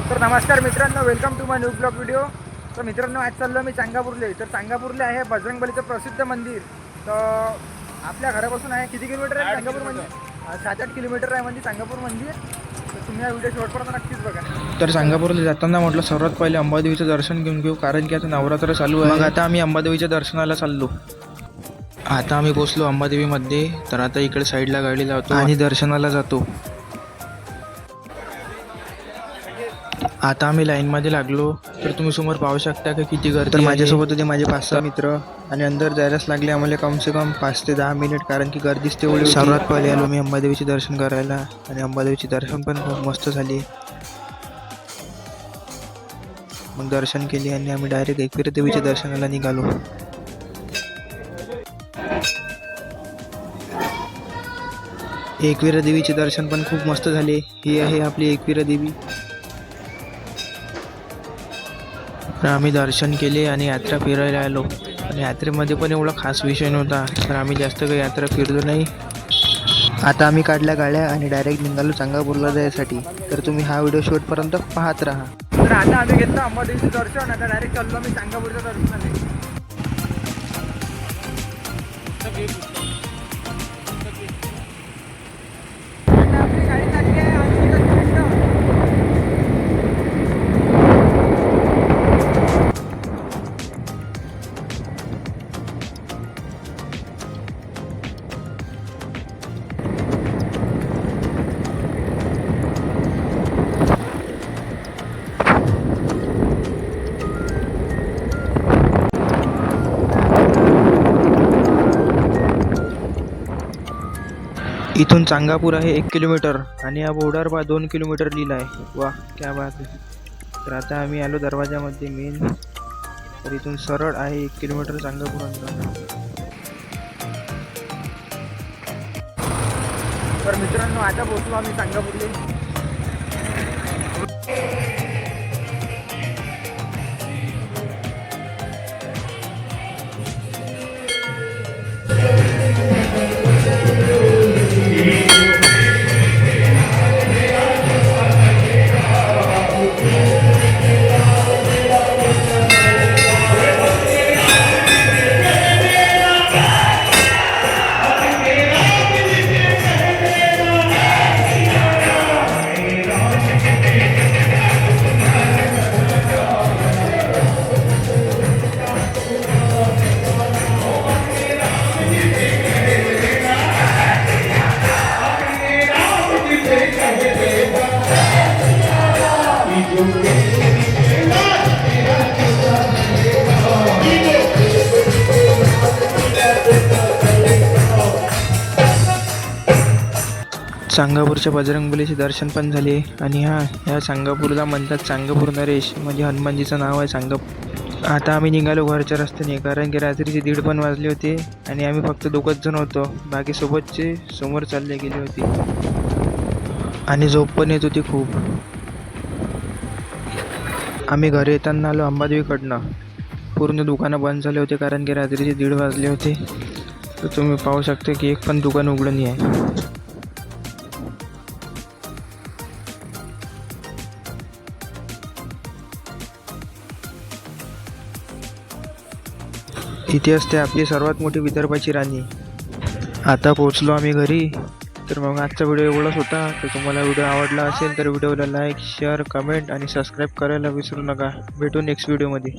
तर नमस्कार मित्रांनो, welcome to my new blog video. तर मित्रांनो, आज चाललो मी चांगापूरले. तर चांगापूरले आहे बजरंगबलीचं प्रसिद्ध मंदिर. तर आपल्या घरापासून आहे किती किलोमीटर आहे चांगापूर मंदिर? 7-8 किलोमीटर आहे म्हणजे चांगापूर मंदिर. तर तुम्ही हा व्हिडिओ शेवटपर्यंत नक्कीच बघा. तर चांगापूरला जाताना म्हटलं सर्वात पहिले अंबादेवीचं दर्शन घेऊन घेऊ, कारण की आता नवरात्र चालू आहे. मग आता आम्ही अंबादेवीच्या दर्शनाला चाललो. आता आम्ही पोचलो अंबादेवीमध्ये. तर आता इकडे साईडला गाडी लावतो आणि दर्शनाला जातो. आता आम्ही लाईनमध्ये लागलो. तर तुम्ही समोर पाहू शकता की किती गर्दी. तर माझ्यासोबत होते माझे 5-6 मित्र आणि अंदर जायलाच लागले आम्हाला कम से कम 5 ते 10 मिनिट, कारण की गर्दीच तेवढी होती. सर्वात पहिले आलो मी अंबादेवीचे दर्शन करायला आणि अंबादेवीचे दर्शन पण खूप मस्त झाले. मग दर्शन केले आणि आम्ही डायरेक्ट एकविरा देवीच्या दर्शनाला निघालो. एकविरा देवीचे दर्शन पण खूप मस्त झाले. ही आहे आपली एकविरा देवी. तर आम्ही दर्शन केले आणि यात्रा फिरायला आलो. आणि यात्रेमध्ये पण एवढा खास विषय नव्हता, तर आम्ही जास्त काही यात्रा फिरलो नाही. आता आम्ही काढल्या गाड्या आणि डायरेक्ट निघालो चांगापूरला जायसाठी. तर तुम्ही हा व्हिडिओ शेवटपर्यंत पाहत राहा. तर आता आम्ही घेतलं अंबादेवीचं दर्शन. आता डायरेक्ट चाललो आम्ही चांगापूरच्या दर्शनाने. आता आपली गाडी लागली आहे. इथून चांगापूर आहे 1 किलोमीटर आणि या बोर्डर 2 किलोमीटर लिहिला आहे. वा, क्या बात आहे. तर आता आम्ही आलो दरवाजामध्ये मेन. तर इथून सरळ आहे 1 किलोमीटर चांगापूर अंतर. तर मित्रांनो, आता पोहोचलो आम्ही चांगापूरले. चांगापूरच्या बजरंगबलीचे दर्शन पण झाले. आणि ह्या चांगापूरला म्हणतात चांगापूर नरेश, म्हणजे हनुमानजीचं नाव आहे चांगापूर. आता आम्ही निघालो घरच्या रस्त्याने, कारण की रात्रीचे 1:30 पण वाजले होते आणि आम्ही फक्त 2च जण होतो. बाकी सोबतचे समोर चालले गेले होते आणि झोप पण येत होती खूप. आम्ही घरी येताना आलो अंबादेवीकडनं. पूर्ण दुकानं बंद झाले होते, कारण की रात्रीचे 1:30 वाजले होते. तर तुम्ही पाहू शकता की एक पण दुकान उघडं नाही आहे. इथे असते आपली सर्वात मोठी विदर्भाची राणी. आता पोहोचलो आम्ही घरी. तर मग आजचा व्हिडिओ एवढाच होता. तर तुम्हाला व्हिडिओ आवडला असेल तर व्हिडिओला लाईक, शेअर, कमेंट आणि सबस्क्राईब करायला विसरू नका. भेटू नेक्स्ट व्हिडिओमध्ये.